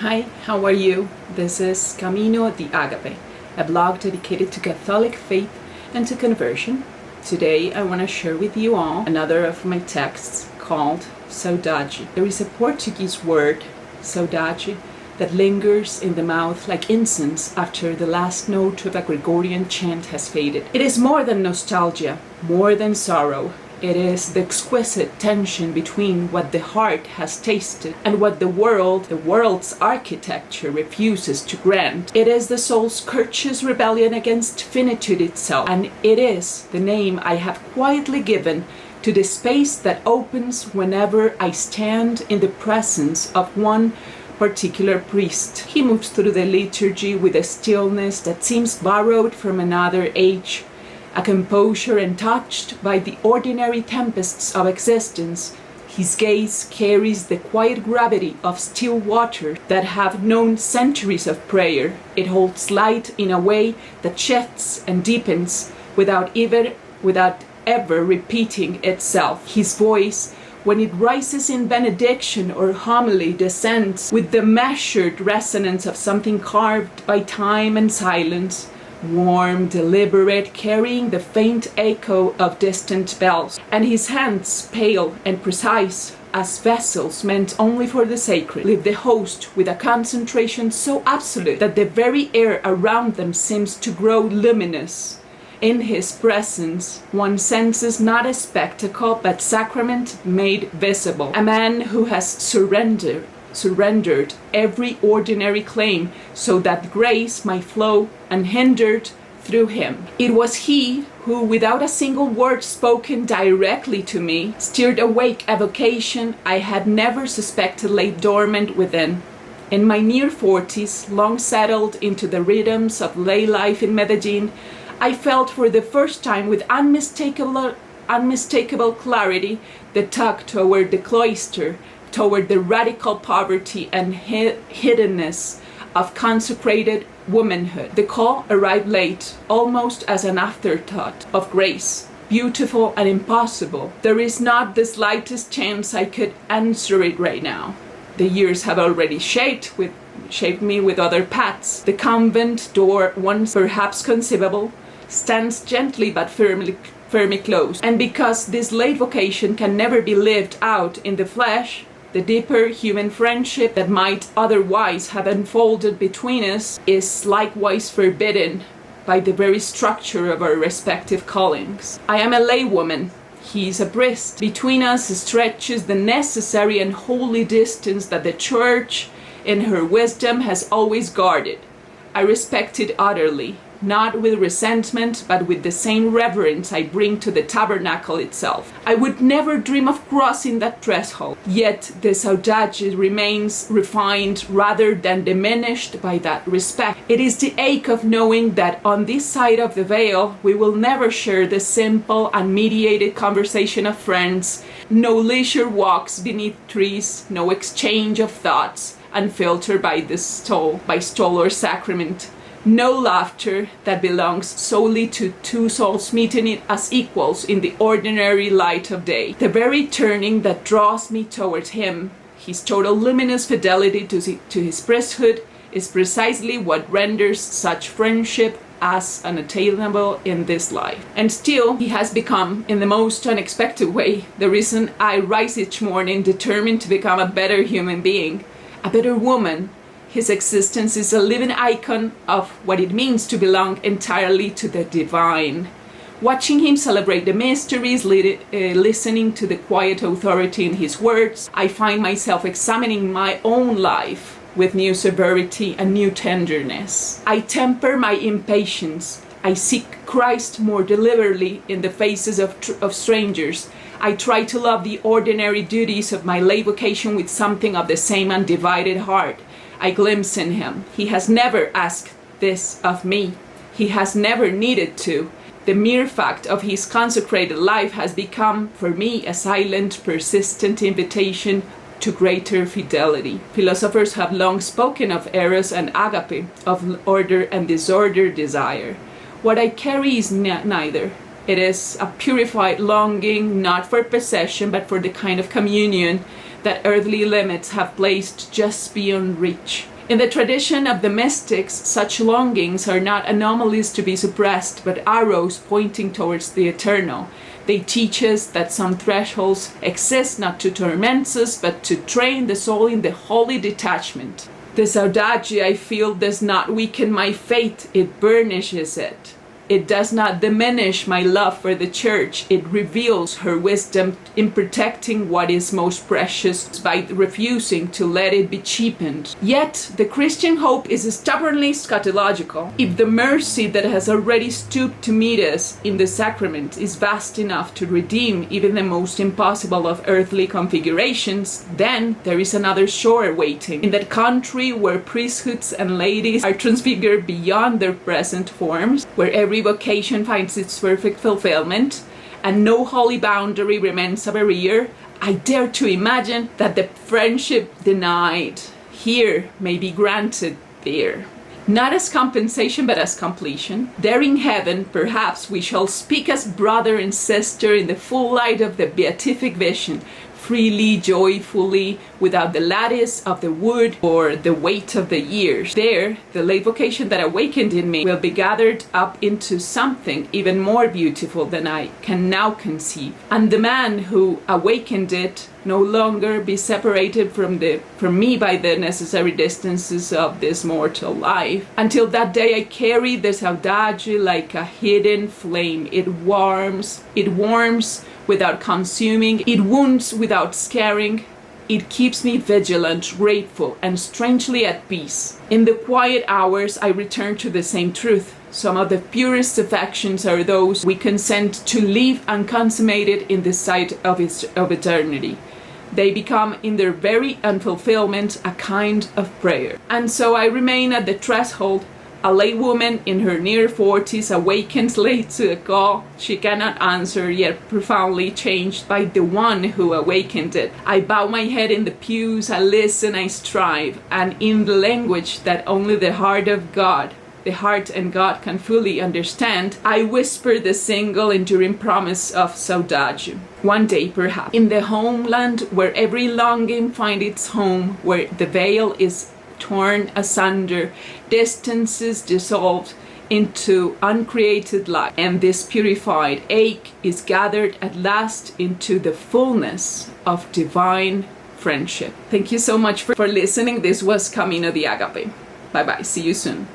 Hi, how are you? This is Camino de Agape, a blog dedicated to Catholic faith and to conversion. Today I want to share with you all another of my texts called Saudade. There is a Portuguese word, saudade, that lingers in the mouth like incense after the last note of a Gregorian chant has faded. It is more than nostalgia, more than sorrow. It is the exquisite tension between what the heart has tasted and what the world's architecture refuses to grant. It is the soul's courteous rebellion against finitude itself, and it is the name I have quietly given to the space that opens whenever I stand in the presence of one particular priest. He moves through the liturgy with a stillness that seems borrowed from another age, a composure untouched by the ordinary tempests of existence. His gaze carries the quiet gravity of still waters that have known centuries of prayer. It holds light in a way that shifts and deepens without ever repeating itself. His voice, when it rises in benediction or homily, descends with the measured resonance of something carved by time and silence, warm, deliberate, carrying the faint echo of distant bells, and his hands, pale and precise as vessels meant only for the sacred, leave the host with a concentration so absolute that the very air around them seems to grow luminous. In his presence, one senses not a spectacle but sacrament made visible, a man who has surrendered every ordinary claim so that grace might flow unhindered through him. It was he who, without a single word spoken directly to me, stirred awake a vocation I had never suspected lay dormant within. In my near 40s, long settled into the rhythms of lay life in Medellin, I felt for the first time with unmistakable clarity the tug toward the cloister, toward the radical poverty and hiddenness of consecrated womanhood. The call arrived late, almost as an afterthought of grace, beautiful and impossible. There is not the slightest chance I could answer it right now. The years have already shaped me with other paths. The convent door, once perhaps conceivable, stands gently but firmly closed. And because this late vocation can never be lived out in the flesh, the deeper human friendship that might otherwise have unfolded between us is likewise forbidden by the very structure of our respective callings. I am a laywoman. He is a priest. Between us stretches the necessary and holy distance that the Church, in her wisdom, has always guarded. I respect it utterly, not with resentment, but with the same reverence I bring to the tabernacle itself. I would never dream of crossing that threshold, yet the saudade remains refined rather than diminished by that respect. It is the ache of knowing that on this side of the veil we will never share the simple, unmediated conversation of friends, no leisure walks beneath trees, no exchange of thoughts unfiltered by stole or sacrament. No laughter that belongs solely to two souls meeting it as equals in the ordinary light of day. The very turning that draws me towards him, his total luminous fidelity to his priesthood, is precisely what renders such friendship as unattainable in this life. And still, he has become, in the most unexpected way, the reason I rise each morning determined to become a better human being, a better woman. His existence is a living icon of what it means to belong entirely to the divine. Watching him celebrate the mysteries, listening to the quiet authority in his words, I find myself examining my own life with new severity and new tenderness. I temper my impatience. I seek Christ more deliberately in the faces of strangers. I try to love the ordinary duties of my lay vocation with something of the same undivided heart. I glimpse in him. He has never asked this of me. He has never needed to. The mere fact of his consecrated life has become for me a silent, persistent invitation to greater fidelity. Philosophers have long spoken of eros and agape, of order and disordered desire. What I carry is neither. It is a purified longing, not for possession, but for the kind of communion that earthly limits have placed just beyond reach. In the tradition of the mystics, such longings are not anomalies to be suppressed, but arrows pointing towards the eternal. They teach us that some thresholds exist not to torment us, but to train the soul in the holy detachment. The Saudade I feel does not weaken my faith, it burnishes it. It does not diminish my love for the church. It reveals her wisdom in protecting what is most precious by refusing to let it be cheapened. Yet, the Christian hope is stubbornly scatological. If the mercy that has already stooped to meet us in the sacrament is vast enough to redeem even the most impossible of earthly configurations, then there is another shore waiting. In that country where priesthoods and ladies are transfigured beyond their present forms, where every vocation finds its perfect fulfillment, and no holy boundary remains a barrier, I dare to imagine that the friendship denied here may be granted there. Not as compensation, but as completion. There in heaven, perhaps we shall speak as brother and sister in the full light of the beatific vision, freely, joyfully, without the lattice of the wood or the weight of the years. There, the late vocation that awakened in me will be gathered up into something even more beautiful than I can now conceive. And the man who awakened it no longer be separated from me by the necessary distances of this mortal life. Until that day I carry the Saudade like a hidden flame. It warms without consuming, it wounds without scaring. It keeps me vigilant, grateful, and strangely at peace. In the quiet hours I return to the same truth. Some of the purest affections are those we consent to leave unconsummated in the sight of eternity. They become in their very unfulfillment a kind of prayer. And so I remain at the threshold, a lay woman in her near 40s, awakens late to a call she cannot answer, yet profoundly changed by the one who awakened it. I bow my head in the pews, I listen, I strive, and in the language that only the heart and God can fully understand, I whisper the single enduring promise of Saudade. One day, perhaps, in the homeland where every longing finds its home, where the veil is torn asunder, distances dissolved into uncreated light, and this purified ache is gathered at last into the fullness of divine friendship. Thank you so much for listening. This was Camino de Agape. Bye bye. See you soon.